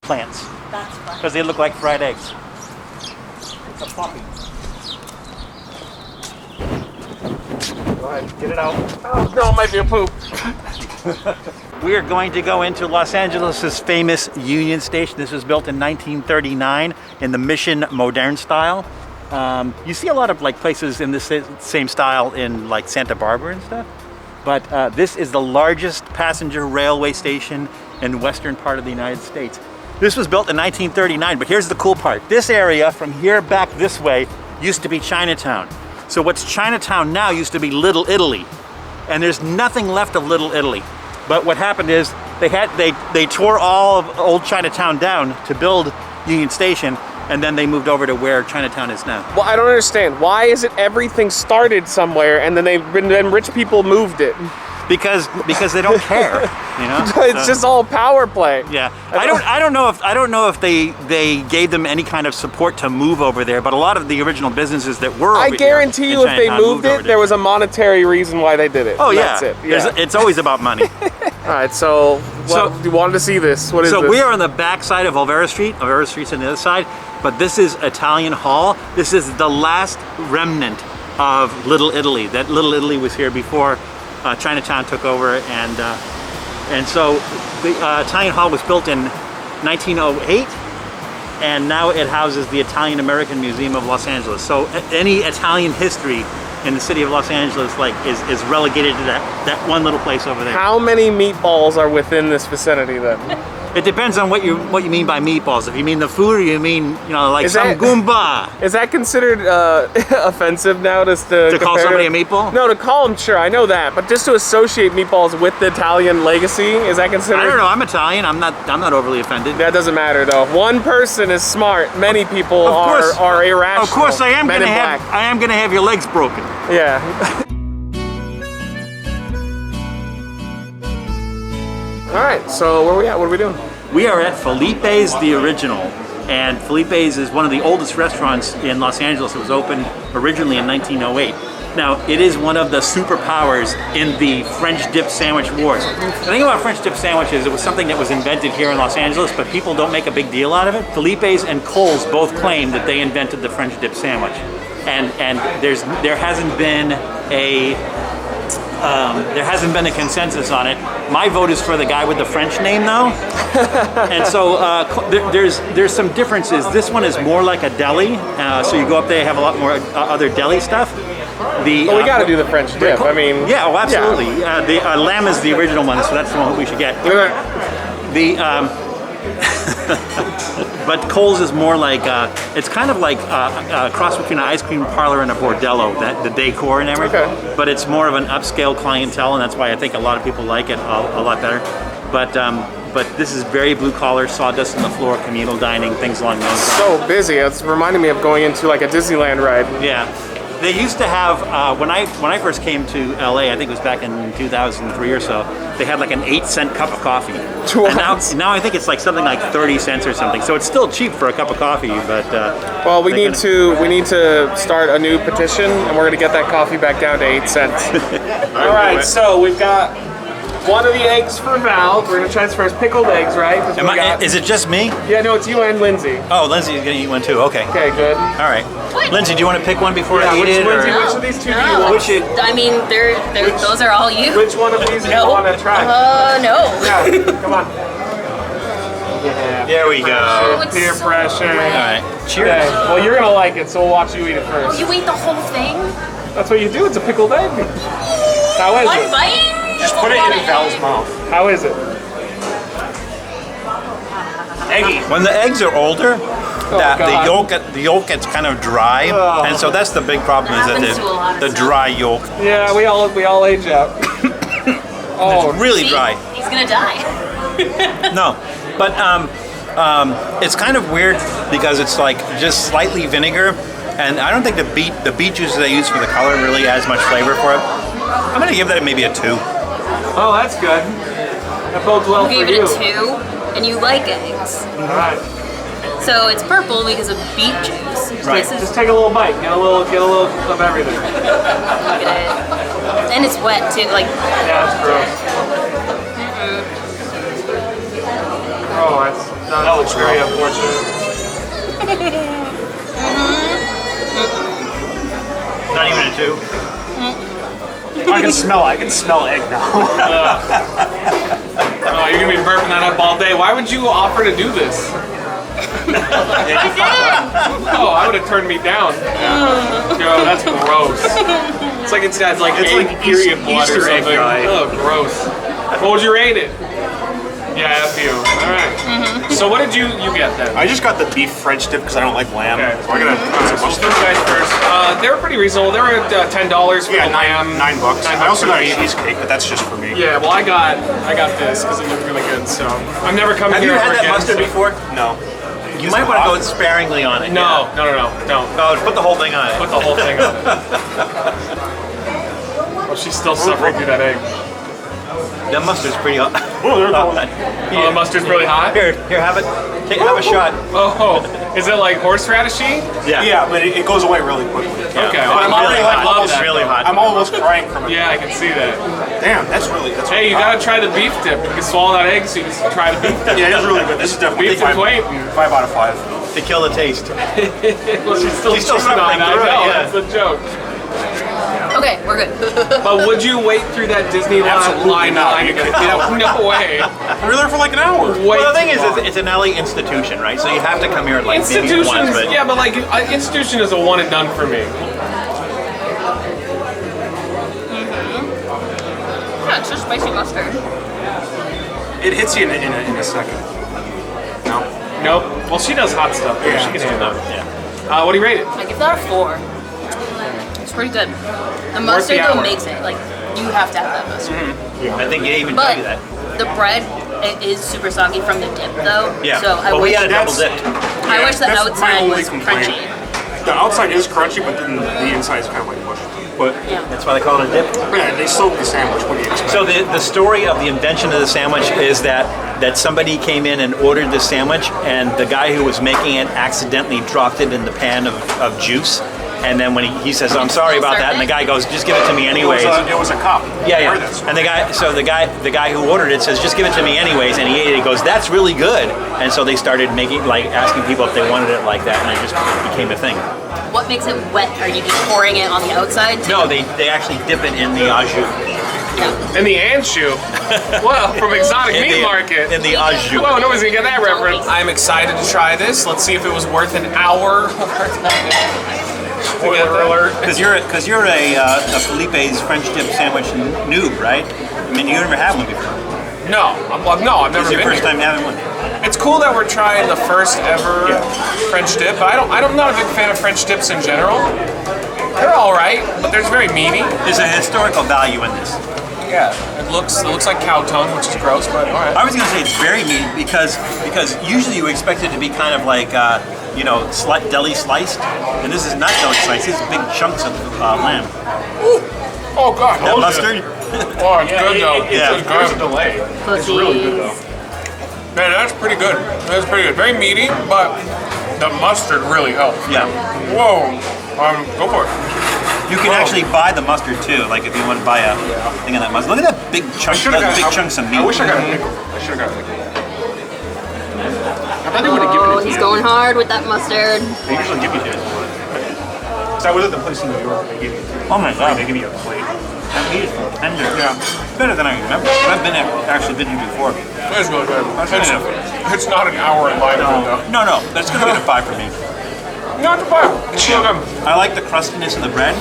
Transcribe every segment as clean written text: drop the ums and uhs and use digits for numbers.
Plants. That's fun. Because they look like fried eggs. It's a puppy. Go ahead, get it out. Oh no, it might be a poop. We are going to go into Los Angeles' famous Union Station. This was built in 1939 in the Mission Moderne style. You see a lot of like places in this same style in like Santa Barbara and stuff. But this is the largest passenger railway station in the western part of the United States. This was built in 1939, but here's the cool part. This area from here back this way used to be Chinatown. So what's Chinatown now used to be Little Italy. And there's nothing left of Little Italy. But what happened is they tore all of old Chinatown down to build Union Station, and then they moved over to where Chinatown is now. Well, I don't understand. Why is it everything started somewhere and then rich people moved it? Because they don't care, you know. It's just all power play. Yeah, I don't know if they gave them any kind of support to move over there, but a lot of the original businesses that were over I guarantee you, if they moved it, there was a monetary reason why they did it. Oh yeah, that's it. Yeah. It's always about money. All right, so you wanted to see this. What is this? So we are on the back side of Olvera Street. Olvera Street's on the other side, but this is Italian Hall. This is the last remnant of Little Italy. That Little Italy was here before Chinatown took over, and so the Italian Hall was built in 1908, and now it houses the Italian American Museum of Los Angeles. So any Italian history in the city of Los Angeles is relegated to that one little place over there. How many meatballs are within this vicinity then? It depends on what you mean by meatballs. If you mean the food, or you mean some Goomba. Is that considered offensive now to call somebody a meatball? No, to call them, sure, I know that, but just to associate meatballs with the Italian legacy, is that considered? I don't know. I'm Italian. I'm not overly offended. That doesn't matter though. One person is smart. Many people are irrational. Of course, I am gonna have your legs broken. Yeah. All right, so where are we at? What are we doing? We are at Felipe's the Original, and Felipe's is one of the oldest restaurants in Los Angeles. It was opened originally in 1908. Now, it is one of the superpowers in the French dip sandwich wars. The thing about French dip sandwiches, it was something that was invented here in Los Angeles, but people don't make a big deal out of it. Felipe's and Cole's both claim that they invented the French dip sandwich, and there hasn't been a consensus on it. My vote is for the guy with the French name, though. And so there's some differences. This one is more like a deli, so you go up there, have a lot more other deli stuff. We got to do the French dip. I mean, yeah, oh, absolutely. Yeah. The lamb is the original one, so that's the one we should get. But Cole's is more like, it's kind of like a cross between an ice cream parlor and a bordello, the decor and everything. Okay. But it's more of an upscale clientele, and that's why I think a lot of people like it a lot better. But this is very blue collar, sawdust on the floor, communal dining, things along those lines. So busy. It's reminding me of going into like a Disneyland ride. Yeah. They used to have, when I first came to LA, I think it was back in 2003 or so, they had like an 8-cent cup of coffee. What? And now I think it's like something like 30 cents or something. So it's still cheap for a cup of coffee, but well, we need to start a new petition, and we're gonna get that coffee back down to 8 cents. All right, so we've got one of the eggs for Val. We're gonna transfer his pickled eggs, right? Is it just me? Yeah, no, it's you and Lindsay. Oh, Lindsay's gonna eat one too. Okay. Okay, good. All right. Lindsay, do you want to pick one before I eat Lindsay, it? which of these two do you want? I mean, those are all you. Which one of these do you want to try? No. Yeah, come on. There we go. Peer pressure. All right. Cheers. Okay. Well, you're gonna like it, so we'll watch you eat it first. You eat the whole thing? That's what you do. It's a pickled egg. How is One it? bite? Just put it in Val's mouth. How is it? Eggy. When the eggs are older, the yolk gets kind of dry, and so that's the big problem, is that the dry yolk. Yeah, we all age out. It's really dry. He's gonna die. No, but it's kind of weird because it's like just slightly vinegar, and I don't think the beet juice they use for the color really has much flavor for it. I'm gonna give that maybe a 2. Oh, that's good. That bodes well for you. You gave it a 2, and you like eggs. All right. So it's purple because of beet juice. This Right. is Just take a little bite. Get a little of everything. look at it. And it's wet too. Like Yeah, it's gross. Oh, that looks very unfortunate. Not even a 2. I can smell egg now. Oh, you're gonna be burping that up all day. Why would you offer to do this? Oh, I would have turned me down. Yo, that's gross. It's like it's got like egg period blood or Easter egg something. guy. Oh, gross. What would you rate it? Yeah, F you. All right. So what did you get then? I just got the beef French dip because I don't like lamb. Okay. So I gotta put some Those mustard. guys first. They were pretty reasonable. They were at $10 for Yeah, the lamb. $9. I also for got the a beef. cheesecake, but that's just for me. Yeah, well I got this because it looked really good. So I'm never coming Have here you had ever that again. mustard before? No. You might want to go sparingly on it. No, don't. Oh, put the whole thing on it. Put the whole thing on. Oh, she's still suffering through that egg. That mustard's pretty hot. Oh, they're going. Oh, the mustard's really hot? Here, have it. Have a shot. Oh, is it like horseradishy? Yeah, but it goes away really quickly. Okay, But I'm already really hot. I love It's that. really hot. I'm almost crying from it. Yeah, I can see that. Damn, that's Hey, you gotta try the beef dip. You can swallow that egg so you can try the beef dip. Yeah, it's really good. This is definitely Beef and wait. 5 out of 5. To kill the taste. Well, she's still She's still chewing on suffering it. I through it, know, yeah. that's the joke. okay, we're good. But would you wait through that Disney Absolutely line not. to You get could- No way. We were there for like an hour. Way Well, the thing too is, long. it's an LA institution, right? So you have to come here like maybe Institutions, once, but yeah, but like institution is a one and done for me. Yeah, it's just spicy mustard. It hits you in a second. No. Nope. Well, she does hot stuff. Yeah, Yeah, she can so handle it. yeah. What do you rate it? I give that a 4. It's pretty good. The mustard though hour. makes it like you have to have that mustard. I think they even tell But you that. the bread it is super soggy from the dip though. Yeah. So I But we wish had a double That's- dipped. I wish the That's my outside only was complaint. crunchy. The outside is crunchy, but then the inside is kind of like mush. But Yeah. That's why they call it a dip. yeah, they soak the sandwich. What do you expect? So the story of the invention of the sandwich is that somebody came in and ordered the sandwich, and the guy who was making it accidentally dropped it in the pan of juice. And then when he says, "I'm sorry about that," and the guy goes, "Just give it to me anyways." It was a cop. Yeah, I yeah. heard that story. And the guy who ordered it says, "Just give it to me anyways," and he ate it. He goes, "That's really good." And so they started making asking people if they wanted it like that, and it just became a thing. What makes it wet? Are you just pouring it on the outside? No, they actually dip it in the au jus. Yeah. And the anshu. Well, from Exotic In Meat the- Market. In the au jus. Whoa, nobody's gonna get that reference. I'm excited to try this. Let's see if it was worth an hour. Spoiler alert. Because you're a Felipe's French dip sandwich noob, right? I mean, you never had one before. No, I've never It's your been first here. time having one. It's cool that we're trying the first ever French dip. I'm not a big fan of French dips in general. They're all right, but they're very meaty. There's a historical value in this. Yeah, it looks like cow tongue, which is gross, but all right. I was going to say it's very meaty because usually you expect it to be kind of like deli sliced, and this is not deli sliced. This is big chunks of lamb. Oh god, That mustard. Oh, it's good though. Yeah. It's good. delay. It's really good though. Man, that's pretty good. That's pretty good. Very meaty, but the mustard really helps. Yeah. Whoa. Go for it. You can actually buy the mustard too, like if you want to buy a thing of that mustard. Look at that big chunk, those big chunks of meat. I wish I got a pickle. I should have got a pickle. I thought they would have given it Oh, to he's you. going hard with that mustard. They usually give you this. So I was at the place in New York. They gave me. Oh my god, They give you a plate. that meat is tender. Yeah. It's better than I remember. I've actually been here before. It's really good. That's It's not an hour in line though. No, that's gonna get a 5 for me. Not too bad. It's still good. I like the crustiness of the bread.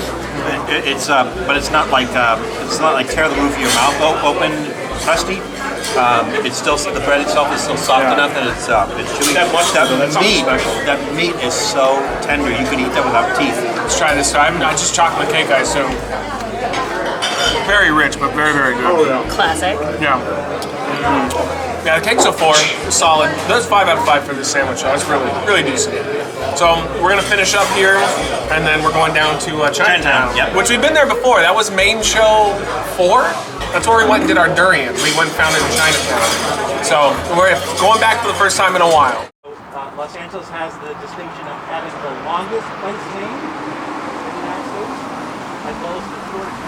But it's not like tear the roof of your mouth open, crusty. It's still the bread itself is still soft enough that it's chewy. That mustard, though, that's something special. That meat is so tender. You could eat that without teeth. Let's try this. I just chocolate cake, I assume. Very rich, but very, very good. Oh yeah. Classic. Yeah. Yeah, the cake's a 4, solid. That's 5 out of 5 for this sandwich, though. It's really, really decent. So we're gonna finish up here, and then we're going down to Chinatown, Yep. which we've been there before. That was main show 4. That's where we went and did our durian. We went and found it in Chinatown. So we're going back for the first time in a while. Los Angeles has the distinction of having the longest place name in the United States, as well as the shortest.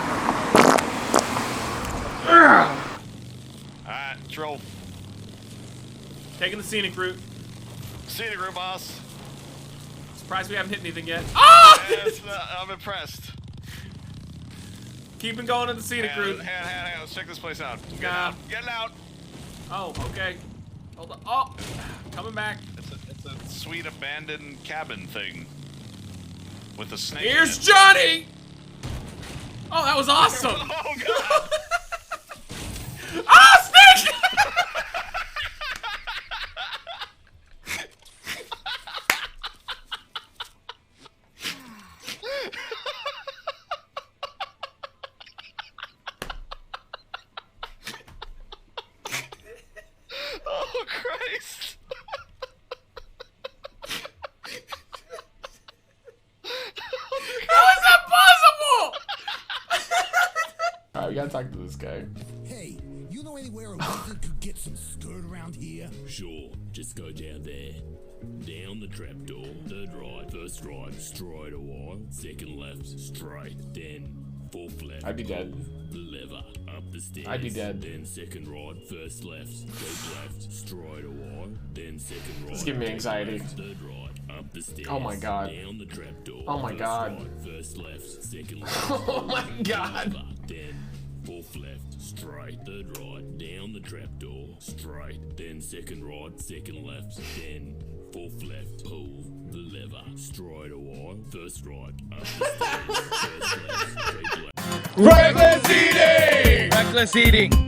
Alright, troll. Taking the scenic route. Scenic route, boss. Surprised we haven't hit anything yet. Ah! Yes, I'm impressed. Keeping going on the scenic route. Hang on, let's check this place out. Getting out. Oh, okay. Hold on. Oh, coming back. It's a sweet abandoned cabin thing with a snake. Here's in it. Johnny. Oh, that was awesome. Oh god. Ah, snake! Oh Christ. How is that possible? Alright, we gotta talk to this guy. Hey, you know anywhere a wizard could get some skirt around here? Sure, just go down there. Down the trapdoor, third right, first right, straight a while, second left, straight, then fourth left. I'd be dead. The lever, up the stairs. I'd be dead. Then second right, first left, third left, straight a while, then second right. It's giving me take anxiety. left, third right, up the stairs. Oh my god. Down the trapdoor. Oh my first god. Right, first left, second left. Oh my god. Lever, then fourth left, straight, third right, down the trapdoor, straight, then second right, second left, then fourth left, pull the lever, straight a while, first right, up the stairs, first left, take left. Reckless eating! Reckless eating.